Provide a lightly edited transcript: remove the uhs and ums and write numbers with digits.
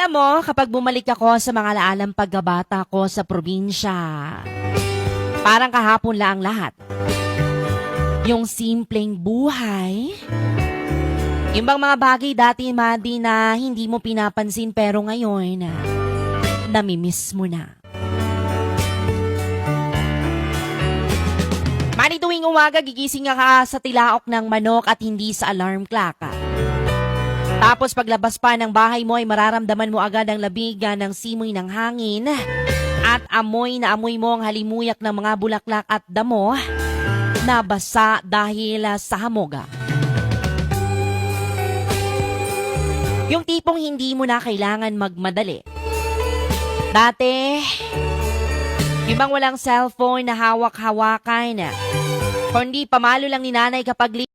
Alam mo, kapag bumalik ako sa mga laalang pagkabata ko sa probinsya, parang kahapon lang ang lahat. Yung simpleng buhay, yung bang mga bagay dati, Madi, na hindi mo pinapansin pero ngayon, namimiss mo na. Madi, tuwing umaga, gigising ka sa tilaok ng manok at hindi sa alarm clock. Tapos paglabas pa ng bahay mo ay mararamdaman mo agad ang labigan ng simoy ng hangin at amoy na amoy mo ang halimuyak ng mga bulaklak at damo na basa dahil sa hamoga. Yung tipong hindi mo na kailangan magmadali. Dati, ibang walang cellphone na hawak-hawakan, kundi pamalo lang ni nanay kapag